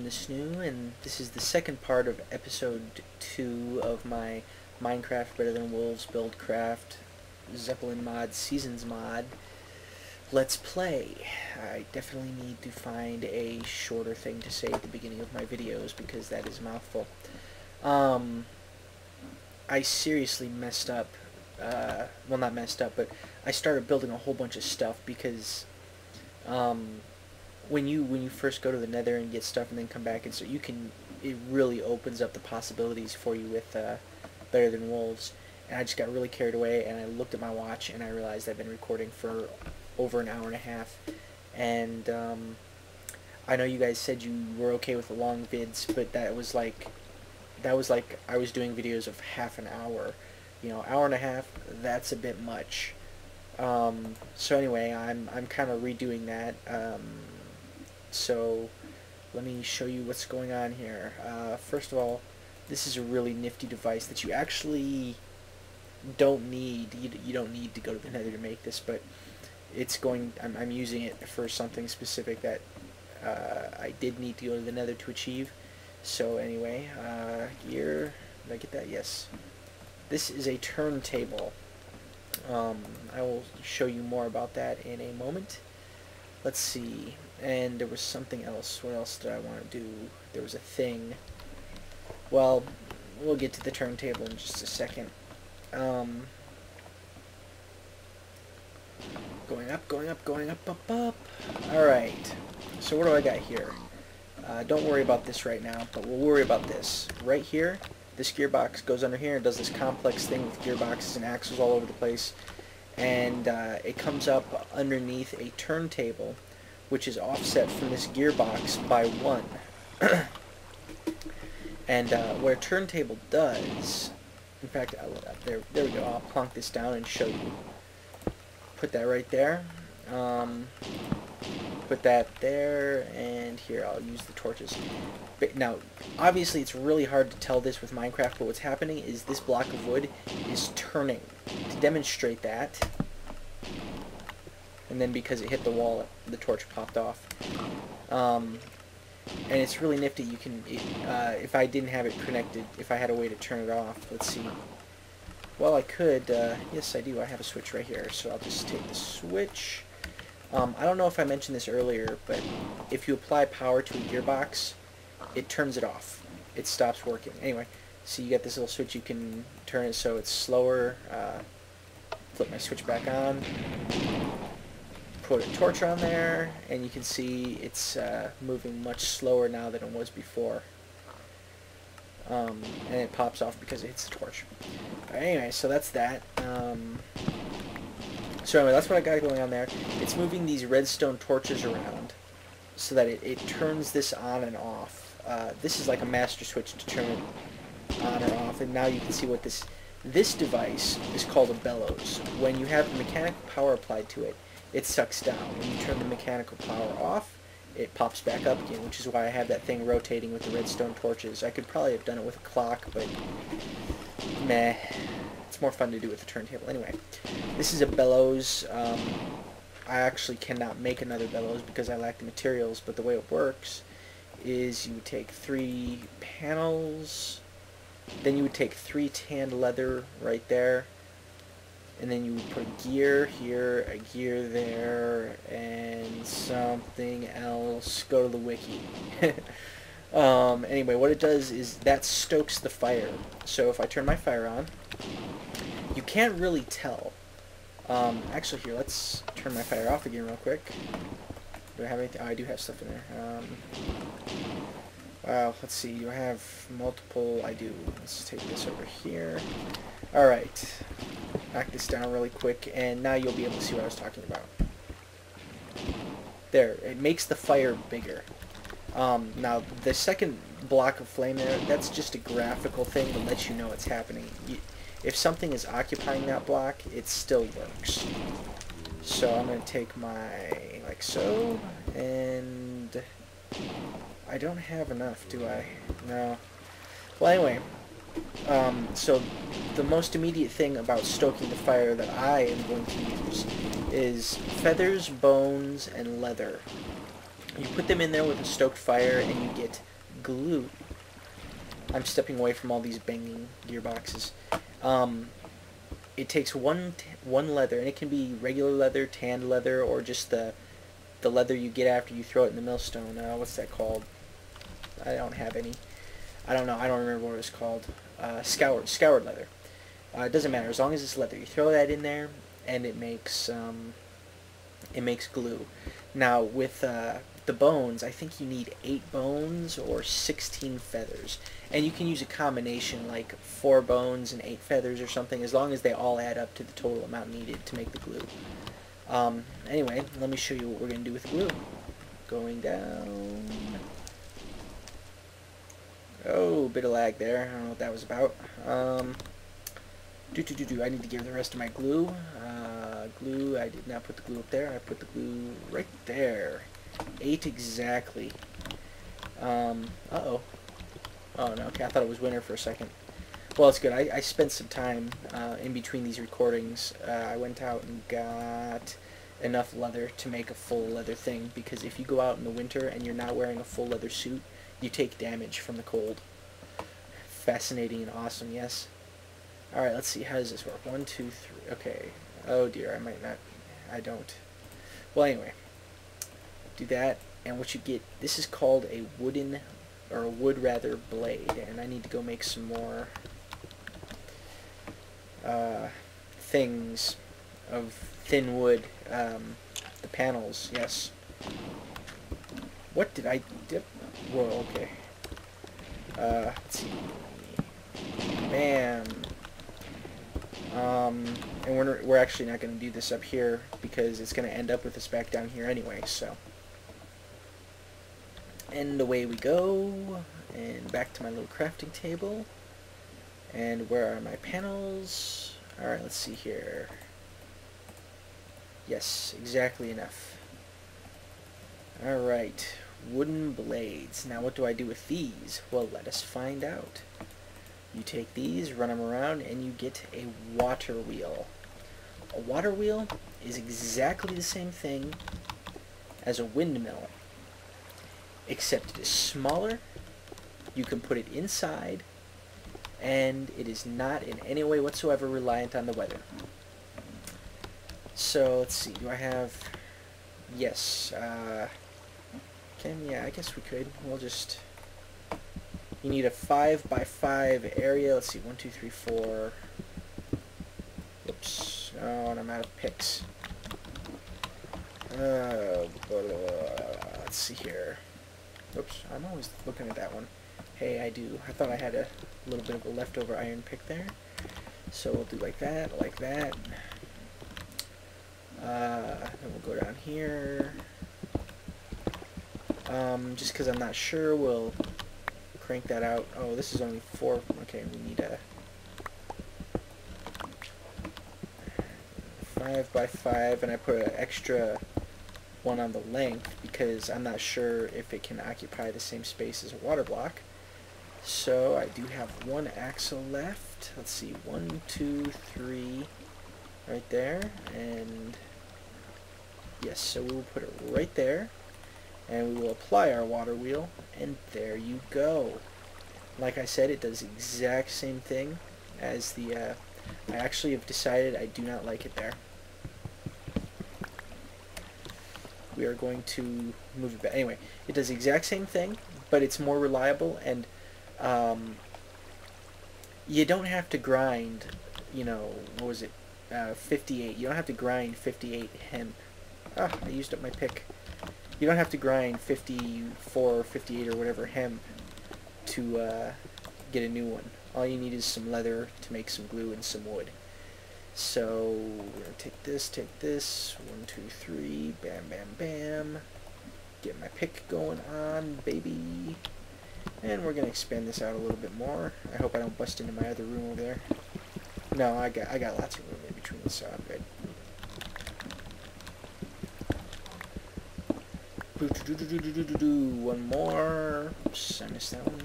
I'm the Snoo, and this is the second part of episode 2 of my Minecraft Better Than Wolves Buildcraft Zeppelin mod Seasons mod Let's Play. I definitely need to find a shorter thing to say at the beginning of my videos because that is a mouthful. I seriously messed up, well, not messed up, but I started building a whole bunch of stuff because when you first go to the Nether and get stuff and then come back, and so it really opens up the possibilities for you with Better Than Wolves. And I just got really carried away, and I looked at my watch and I realized I've been recording for over an hour and a half. And I know you guys said you were okay with the long vids, but that was like I was doing videos of half an hour. You know, hour and a half, that's a bit much. So anyway, I'm kind of redoing that. So let me show you what's going on here. First of all, this is a really nifty device that you actually don't need. You don't need to go to the Nether to make this, but I'm using it for something specific that I did need to go to the Nether to achieve. So anyway, gear. Did I get that? Yes. This is a turntable. I will show you more about that in a moment. Let's see. And there was something else. What else did I want to do? There was a thing. Well, we'll get to the turntable in just a second. Going up, going up, going up, up, up. Alright. So what do I got here? Don't worry about this right now, but we'll worry about this. Right here, this gearbox goes under here and does this complex thing with gearboxes and axles all over the place. And it comes up underneath a turntable, which is offset from this gearbox by 1. And what a turntable does, in fact, there we go, I'll plonk this down and show you. Put that right there. Put that there, and here, I'll use the torches. But now, obviously it's really hard to tell this with Minecraft, but what's happening is this block of wood is turning. To demonstrate that, and then because it hit the wall, the torch popped off. And it's really nifty. You can, if I didn't have it connected, if I had a way to turn it off, let's see. Well, I could, yes I do, I have a switch right here, so I'll just take the switch. I don't know if I mentioned this earlier, but if you apply power to a gearbox, it turns it off. It stops working. Anyway, so you got this little switch, you can turn it so it's slower. Flip my switch back on. Put a torch on there, and you can see it's moving much slower now than it was before. And it pops off because it hits the torch. Anyway, so that's that. So anyway, that's what I got going on there. It's moving these redstone torches around so that it turns this on and off. This is like a master switch to turn it on or off, and now you can see what this device is called a bellows. When you have mechanical power applied to it, it sucks down. When you turn the mechanical power off, it pops back up again, which is why I have that thing rotating with the redstone torches. I could probably have done it with a clock, but meh. It's more fun to do with the turntable. Anyway, this is a bellows. I actually cannot make another bellows because I lack the materials, but the way it works is you would take 3 panels, then you would take 3 tanned leather right there, and then you would put a gear here, a gear there, and something else. Go to the wiki. Anyway, what it does is that stokes the fire. So if I turn my fire on, you can't really tell. Actually, here, let's turn my fire off again real quick. Do I have anything? Oh, I do have stuff in there. Wow, let's see. Do I have multiple? I do. Let's take this over here. Alright. Knock this down really quick, and now you'll be able to see what I was talking about. There. It makes the fire bigger. Now, the second block of flame there, that's just a graphical thing to let you know it's happening. If something is occupying that block, it still works. So I'm going to take my, like so, and I don't have enough, do I? No. Well, anyway, so the most immediate thing about stoking the fire that I am going to use is feathers, bones, and leather. You put them in there with a stoked fire, and you get glue. I'm stepping away from all these banging gearboxes. It takes one leather, and it can be regular leather, tanned leather, or just the leather you get after you throw it in the millstone. What's that called? I don't have any. I don't know. I don't remember what it was called. Scoured leather. It doesn't matter as long as it's leather. You throw that in there, and it makes glue. Now with the bones, I think you need 8 bones or 16 feathers, and you can use a combination like 4 bones and 8 feathers or something, as long as they all add up to the total amount needed to make the glue. Anyway, let me show you what we're going to do with glue. Going down. Oh, bit of lag there. I don't know what that was about. I need to give the rest of my glue. Glue, I did not put the glue up there. I put the glue right there. 8 exactly. Uh-oh. Oh, no, okay, I thought it was winter for a second. Well, it's good. I spent some time in between these recordings. I went out and got enough leather to make a full leather thing, because if you go out in the winter and you're not wearing a full leather suit, you take damage from the cold. Fascinating and awesome, yes? Alright, let's see. How does this work? 1, 2, 3. Okay. Oh, dear. I might not. I don't. Well, anyway. Do that, and what you get, this is called a wooden, or a wood rather, blade, and I need to go make some more things of thin wood. The panels, yes. What did I dip? Whoa, okay. Let's see. Bam. And we're actually not going to do this up here, because it's going to end up with us back down here anyway, so. And away we go, and back to my little crafting table. And where are my panels? Alright, let's see here. Yes, exactly enough. Alright, wooden blades. Now what do I do with these? Well, let us find out. You take these, run them around, and you get a water wheel. A water wheel is exactly the same thing as a windmill, except it is smaller, you can put it inside, and it is not in any way whatsoever reliant on the weather. So, let's see, do I have... Yes, yeah, I guess we could. We'll just... You need a 5x5 area. Let's see, 1, 2, 3, 4. Oops. Oh, and I'm out of picks. Let's see here. Oops, I'm always looking at that one. Hey, I do. I thought I had a little bit of a leftover iron pick there. So we'll do like that, like that. Then we'll go down here. Just because I'm not sure, we'll crank that out. Oh, this is only 4. Okay, we need a 5x5, and I put an extra one on the length because I'm not sure if it can occupy the same space as a water block. So I do have 1 axle left. Let's see, 1, 2, 3, right there, and yes, so we will put it right there, and we will apply our water wheel, and there you go. Like I said, it does the exact same thing as the, I actually have decided I do not like it there. We are going to move it back. Anyway, it does the exact same thing, but it's more reliable, and you don't have to grind, you know, what was it, 58. You don't have to grind 58 hemp. Ah, I used up my pick. You don't have to grind 54 or 58 or whatever hemp to get a new one. All you need is some leather to make some glue and some wood. So we're going to take this, 1, 2, 3, bam, bam, bam. Get my pick going on, baby. And we're going to expand this out a little bit more. I hope I don't bust into my other room over there. No, I got lots of room in between, so I'm good. One more. Oops, I missed that one.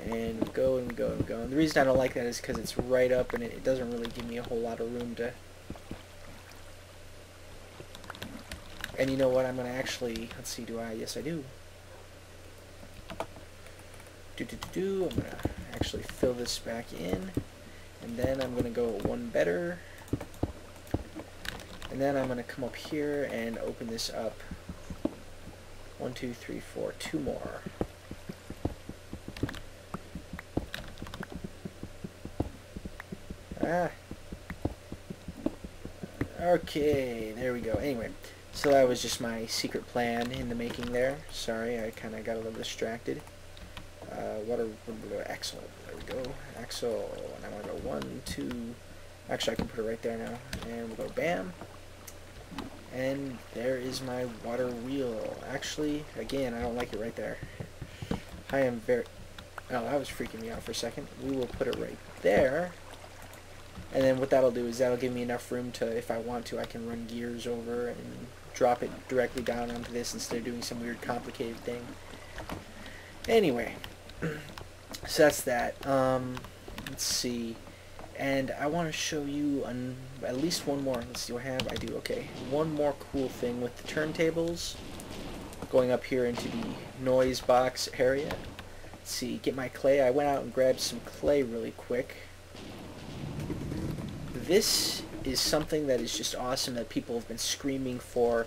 And go and go and go. And the reason I don't like that is because it's right up and it doesn't really give me a whole lot of room to And you know what? I'm going to actually, let's see, do I? Yes, I do. I'm going to actually fill this back in. And then I'm going to go one better. And then I'm going to come up here and open this up. 1, 2, 3, 4, 2 more. Okay, there we go. Anyway, so that was just my secret plan in the making there. Sorry, I kind of got a little distracted. Axle. There we go. Axle. And I'm going to go 1, 2. Actually, I can put it right there now. And we'll go bam. And there is my water wheel. Actually, again, I don't like it right there. I am very... Oh, that was freaking me out for a second. We will put it right there. And then what that'll do is that'll give me enough room to, if I want to, I can run gears over and drop it directly down onto this instead of doing some weird complicated thing. Anyway, so that's that. Let's see. And I want to show you at least one more. Let's see what I have. I do. Okay. One more cool thing with the turntables. Going up here into the noise box area. Let's see. Get my clay. I went out and grabbed some clay really quick. This is something that is just awesome that people have been screaming for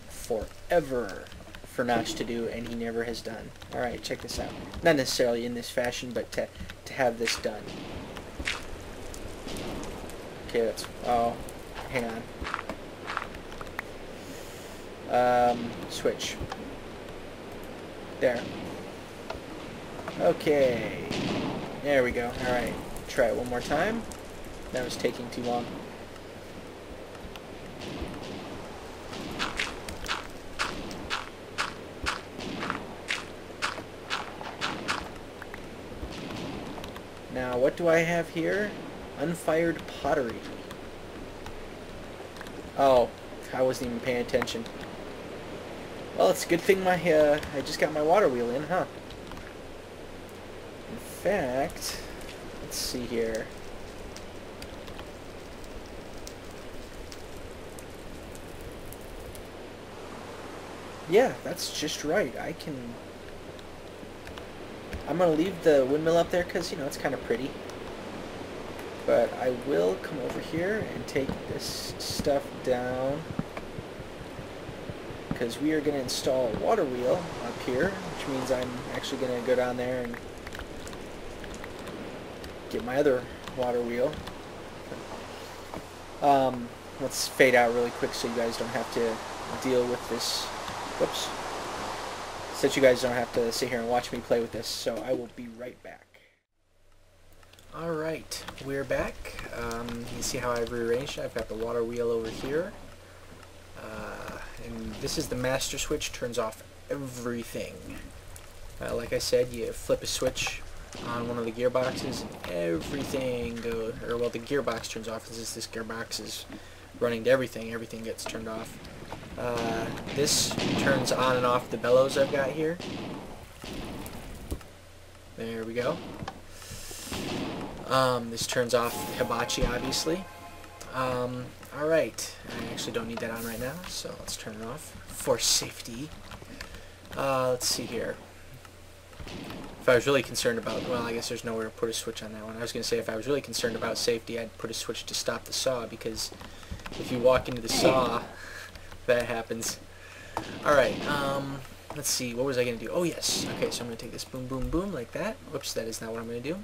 forever for Notch to do, and he never has done. Alright, check this out. Not necessarily in this fashion, but to have this done. Okay, that's... Oh, hang on. Switch. There. Okay. There we go. Alright, try it one more time. That was taking too long. Now, what do I have here? Unfired pottery. Oh, I wasn't even paying attention. Well, it's a good thing I just got my water wheel in, huh? In fact, let's see here. Yeah, that's just right. I'm going to leave the windmill up there because, you know, it's kind of pretty. But I will come over here and take this stuff down because we are going to install a water wheel up here, which means I'm actually going to go down there and get my other water wheel. Let's fade out really quick so you guys don't have to deal with this. Whoops. So that you guys don't have to sit here and watch me play with this. So I will be right back. Alright, we're back. You can see how I've rearranged it. I've got the water wheel over here. And this is the master switch. Turns off everything. Like I said, you flip a switch on one of the gearboxes and everything goes, or well, the gearbox turns off. This gearbox is running to everything. Everything gets turned off. This turns on and off the bellows I've got here. There we go. This turns off the hibachi, obviously. Alright, I actually don't need that on right now, so let's turn it off for safety. Let's see here. If I was really concerned about, well, I guess there's nowhere to put a switch on that one. I was going to say if I was really concerned about safety, I'd put a switch to stop the saw, because if you walk into the saw, that happens. Alright, let's see, what was I going to do? Oh, yes. Okay, so I'm going to take this boom, boom, boom, like that. Whoops, that is not what I'm going to do.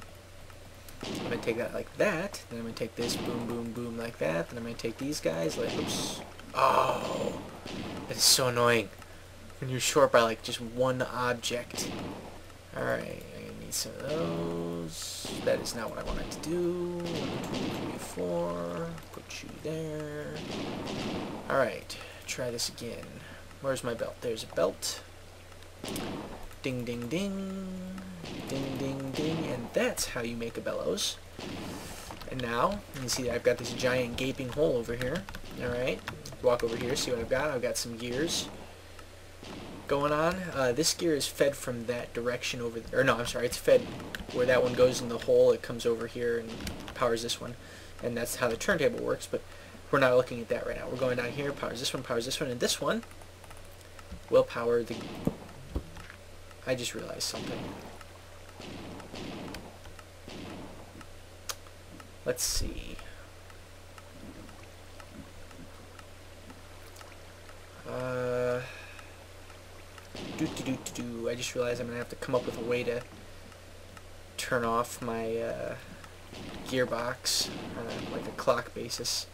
I'm going to take that like that, then I'm going to take this boom, boom, boom like that, then I'm going to take these guys like, oops. Oh, that is so annoying when you're short by like just one object. Alright, I'm going to need some of those. That is not what I wanted to do. 1, 2, 3, 4. Put you there. Alright, try this again. Where's my belt? There's a belt. Ding, ding, ding. Ding, ding, ding. And that's how you make a bellows. And now, you can see that I've got this giant gaping hole over here. Alright, walk over here, see what I've got. I've got some gears going on. This gear is fed from that direction over there. Or no, I'm sorry, it's fed where that one goes in the hole. It comes over here and powers this one. And that's how the turntable works, but we're not looking at that right now. We're going down here, powers this one, and this one willpower. I just realized something. Let's see. I just realized I'm gonna have to come up with a way to turn off my gearbox on like a clock basis.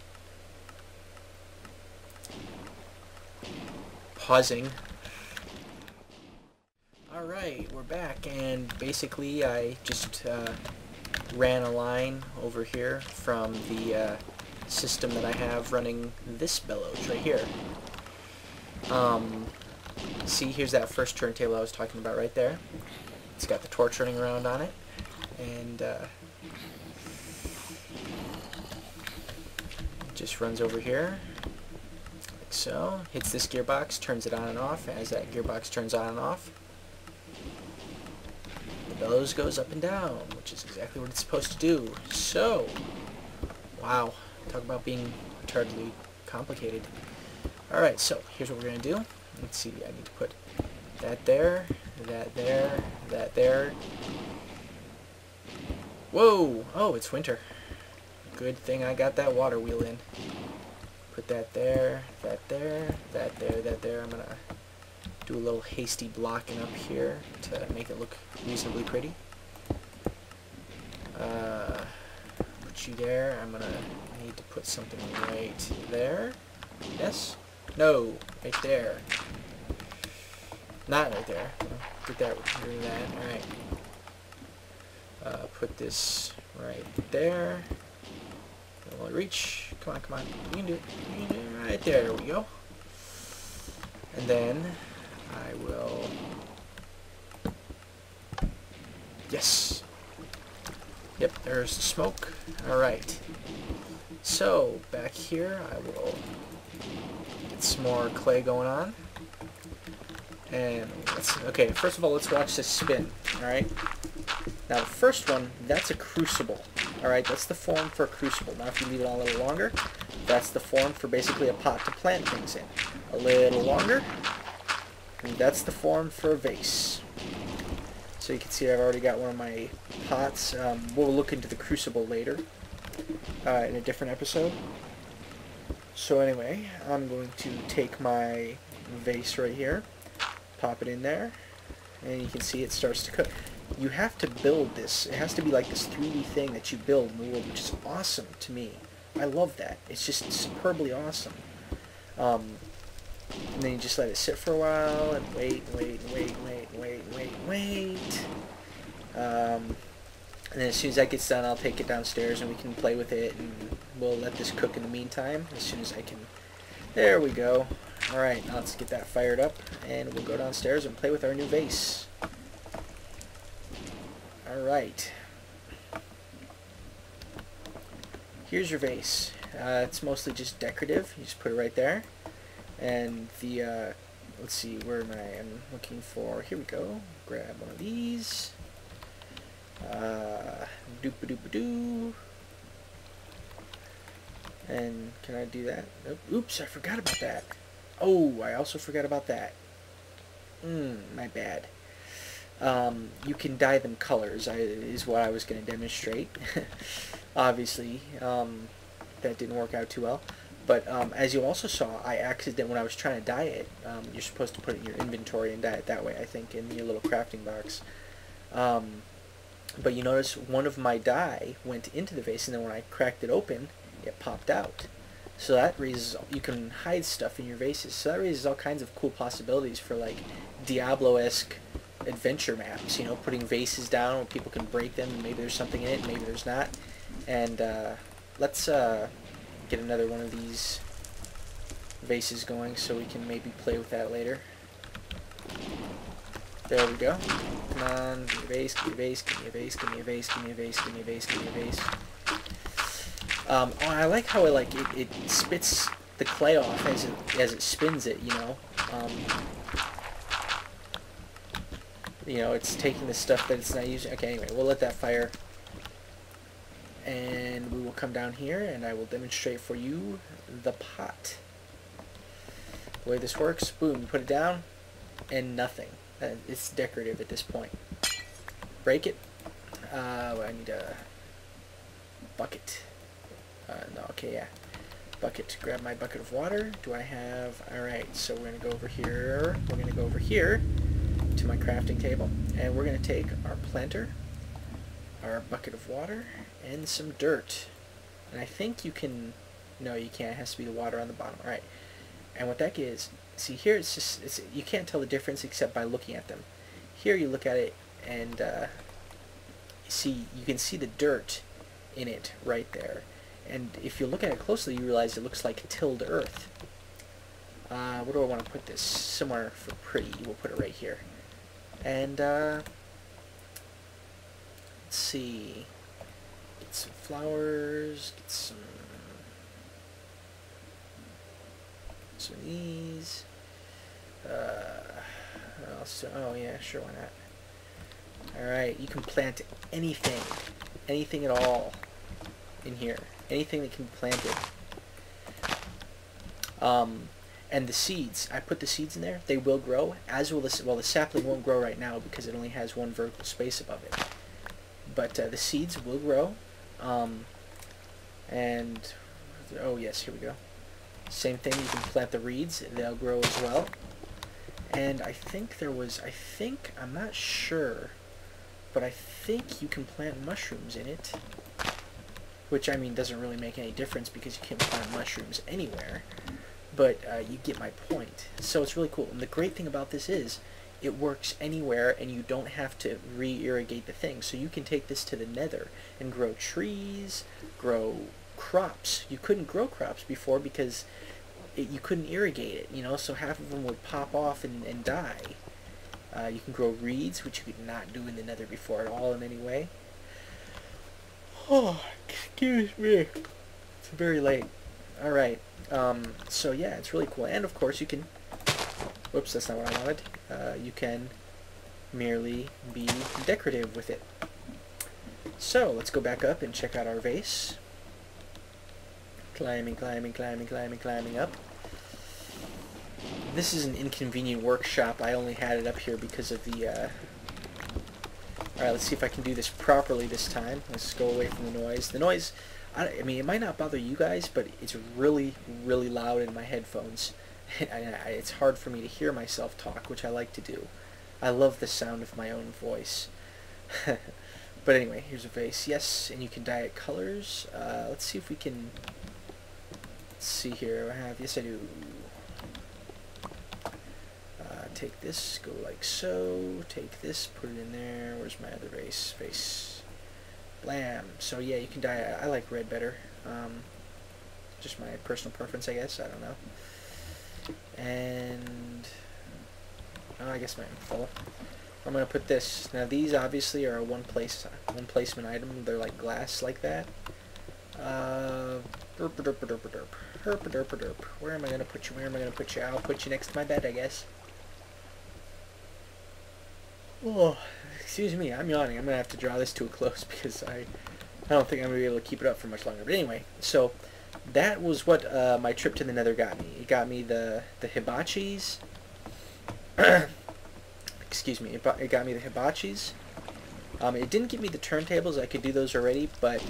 Pausing. Alright, we're back, and basically I just ran a line over here from the system that I have running this bellows right here. See, here's that first turntable I was talking about right there. It's got the torch running around on it, and it just runs over here, like so. Hits this gearbox, turns it on and off. As that gearbox turns on and off, the bellows goes up and down, which is exactly what it's supposed to do. So, wow, talk about being retardedly complicated. Alright, so here's what we're going to do. Let's see, I need to put that there, that there, that there. Whoa! Oh, it's winter. Good thing I got that water wheel in. Put that there, that there, that there, that there. I'm going to do a little hasty blocking up here to make it look reasonably pretty. Put you there. I'm going to need to put something right there. Yes? No, right there. Not right there. Get that, do that. Alright. Put this right there. Will it reach? Come on, come on. You can do it. You can do it right there. There we go. And then I will... Yes. Yep, there's the smoke. Alright. So, back here I will get some more clay going on. And okay, first of all, let's watch this spin. Alright? Now the first one, that's a crucible. Alright, that's the form for a crucible. Now if you leave it on a little longer, that's the form for basically a pot to plant things in. A little longer, and that's the form for a vase. So you can see I've already got one of my pots. We'll look into the crucible later in a different episode. So anyway, I'm going to take my vase right here, pop it in there, and you can see it starts to cook. You have to build this. It has to be like this 3D thing that you build in the world, which is awesome to me. I love that. It's just superbly awesome. And then you just let it sit for a while, and wait. And then as soon as that gets done, I'll take it downstairs and we can play with it, and we'll let this cook in the meantime as soon as I can. There we go. Alright, now let's get that fired up, and we'll go downstairs and play with our new vase. Alright. Here's your vase. It's mostly just decorative. You just put it right there. And the, let's see, where am I? I'm looking for, here we go. Grab one of these. Doop-a-doop-a-doo. And can I do that? Nope. Oops, I forgot about that. Oh, I also forgot about that. My bad. You can dye them colors, is what I was going to demonstrate. Obviously, that didn't work out too well. But as you also saw, when I was trying to dye it, you're supposed to put it in your inventory and dye it that way, I think, in your little crafting box. But you notice one of my dye went into the vase, and then when I cracked it open, it popped out. So that raises, you can hide stuff in your vases. So that raises all kinds of cool possibilities for like Diablo-esque adventure maps. You know, putting vases down where people can break them, and maybe there's something in it, maybe there's not. And let's get another one of these vases going so we can maybe play with that later. There we go. Come on, give me a vase, give me a vase, give me a vase, give me a vase, give me a vase, give me a vase, give me a vase. Oh, I like how it spits the clay off as it spins it, you know. You know, it's taking the stuff that it's not using. Okay, anyway, we'll let that fire. And we will come down here and I will demonstrate for you the pot. The way this works, boom, you put it down, and nothing. It's decorative at this point. Break it. I need a bucket. No, okay, yeah. Bucket. Grab my bucket of water. Do I have... Alright, so we're going to go over here. We're going to go over here to my crafting table. And we're going to take our planter, our bucket of water, and some dirt. And I think you can... No, you can't. It has to be the water on the bottom. Alright. And what that is... See, here it's just... you can't tell the difference except by looking at them. Here you look at it and... see, you can see the dirt in it right there. And if you look at it closely, you realize it looks like tilled earth. Where do I want to put this? Somewhere for pretty. We'll put it right here. And, let's see. Get some flowers. Get some of these. Oh, yeah, sure, why not? Alright, you can plant anything. Anything at all in here. Anything that can be planted. And the seeds, I put the seeds in there, they will grow, as will the, well, the sapling won't grow right now because it only has one vertical space above it. But the seeds will grow, and, oh yes, here we go. Same thing, you can plant the reeds, they'll grow as well. And I think there was, I'm not sure, but I think you can plant mushrooms in it. Which, I mean, doesn't really make any difference because you can't plant mushrooms anywhere. But you get my point. So it's really cool. And the great thing about this is it works anywhere and you don't have to re-irrigate the thing. So you can take this to the nether and grow trees, grow crops. You couldn't grow crops before because you couldn't irrigate it, you know, so half of them would pop off and die. You can grow reeds, which you could not do in the nether before at all in any way. Oh, excuse me. It's very late. Alright, so yeah, it's really cool. And of course you can, whoops, that's not what I wanted. You can merely be decorative with it. So, let's go back up and check out our vase. Climbing, climbing, climbing, climbing, climbing up. This is an inconvenient workshop. I only had it up here because of the, Alright, let's see if I can do this properly this time. Let's go away from the noise. The noise, I mean, it might not bother you guys, but it's really, really loud in my headphones. It's hard for me to hear myself talk, which I like to do. I love the sound of my own voice. But anyway, here's a vase. Yes, and you can dye it colors. Let's see if we can... Let's see here. I have... Yes, I do. Take this, go like so, take this, put it in there. Where's my other vase? Blam. So yeah, you can dye. I like red better. Just my personal preference, I guess. I don't know. And oh, I guess mine's full. I'm gonna put this. Now these obviously are a one placement item. They're like glass like that. Derp derp derp derp. Herp derp derp. Where am I gonna put you? Where am I gonna put you? I'll put you next to my bed, I guess. Oh, excuse me, I'm yawning. I'm going to have to draw this to a close because I don't think I'm going to be able to keep it up for much longer. But anyway, so that was what my trip to the nether got me. It got me the hibachis. Excuse me, it got me the hibachis. It didn't give me the turntables. I could do those already, but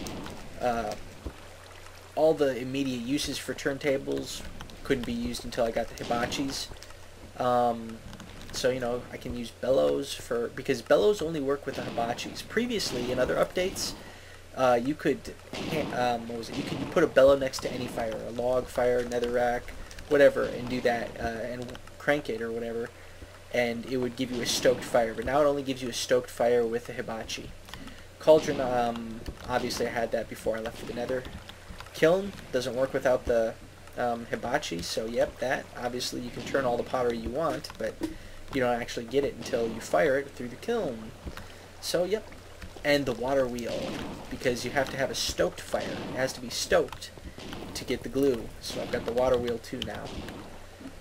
all the immediate uses for turntables couldn't be used until I got the hibachis. So, you know, I can use bellows because bellows only work with the hibachis. Previously, in other updates, you could, you could put a bellow next to any fire, a log fire, netherrack, whatever, and do that, and crank it or whatever, and it would give you a stoked fire. But now it only gives you a stoked fire with the hibachi. Cauldron, obviously I had that before I left for the nether. Kiln doesn't work without the hibachi, so yep, that. Obviously you can turn all the pottery you want, but you don't actually get it until you fire it through the kiln. So, yep. And the water wheel, because you have to have a stoked fire. It has to be stoked to get the glue. So I've got the water wheel too now.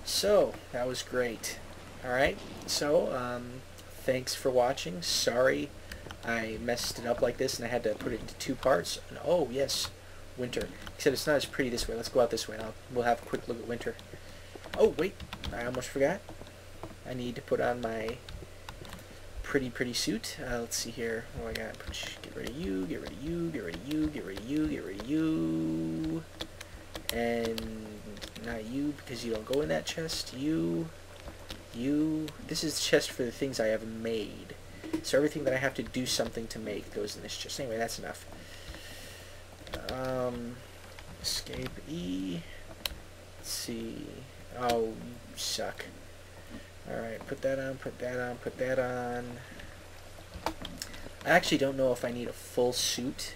So, that was great. Alright, so, thanks for watching. Sorry I messed it up like this and I had to put it into two parts. And, oh, yes, winter. Except it's not as pretty this way. Let's go out this way and we'll have a quick look at winter. Oh, wait, I almost forgot. I need to put on my pretty suit. Let's see here. What do I got? Get rid of you, get rid of you, get rid of you, get rid of you, get rid of you. And not you, because you don't go in that chest. You. This is the chest for the things I have made. So everything that I have to do something to make goes in this chest. Anyway, that's enough. Escape E. Let's see. Oh, you suck. Alright, put that on, put that on, put that on. I actually don't know if I need a full suit.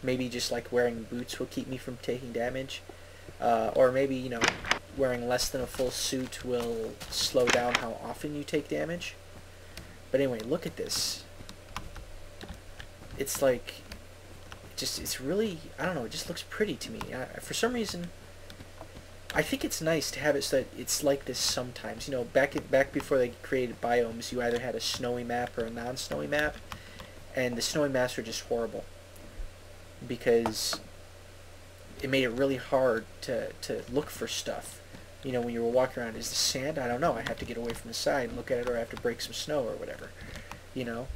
Maybe just like wearing boots will keep me from taking damage. Or maybe, you know, wearing less than a full suit will slow down how often you take damage. But anyway, look at this. It's like, it's really, I don't know, it just looks pretty to me. For some reason, I think it's nice to have it so that it's like this sometimes. You know, back before they created biomes, you either had a snowy map or a non-snowy map, and the snowy maps were just horrible because it made it really hard to look for stuff. You know, when you were walking around, is the sand? I don't know. I have to get away from the side and look at it, or I have to break some snow or whatever. You know?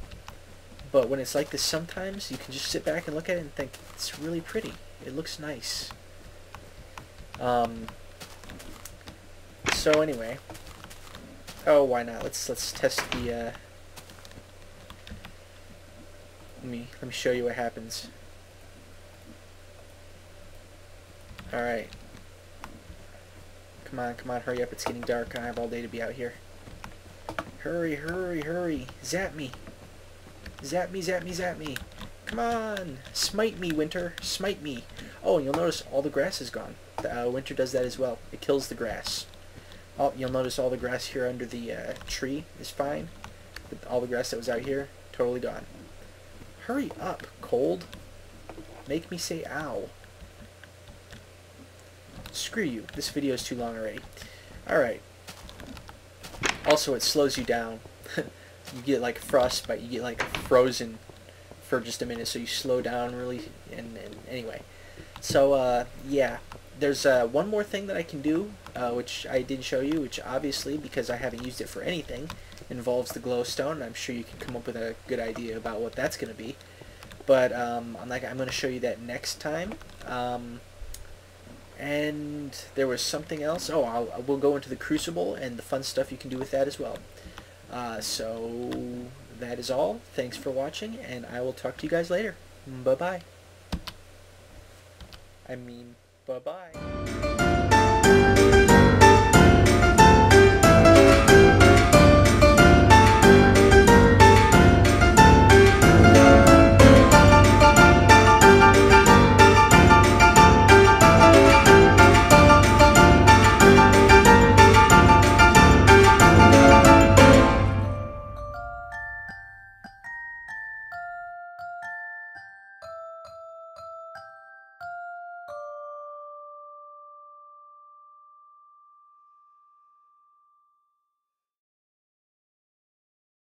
But when it's like this sometimes, you can just sit back and look at it and think, it's really pretty. It looks nice. So anyway. Oh, why not? Let's test the, let me show you what happens. Alright. Come on, hurry up, it's getting dark, I have all day to be out here. Hurry, hurry, hurry, zap me. Zap me, zap me, zap me. Come on, smite me, Winter, smite me. Oh, and you'll notice all the grass is gone. Winter does that as well, it kills the grass. Oh, you'll notice all the grass here under the tree is fine. But all the grass that was out here, totally gone. Hurry up, cold. Make me say ow. Screw you. This video is too long already. Alright. Also, it slows you down. You get like frostbite. You get like frozen for just a minute, so you slow down really. And anyway. So, yeah. There's one more thing that I can do, which I didn't show you, which obviously, because I haven't used it for anything, involves the glowstone. I'm sure you can come up with a good idea about what that's going to be. But I'm going to show you that next time. And there was something else. Oh, we'll go into the Crucible and the fun stuff you can do with that as well. So that is all. Thanks for watching, and I will talk to you guys later. Bye-bye. I mean, bye-bye.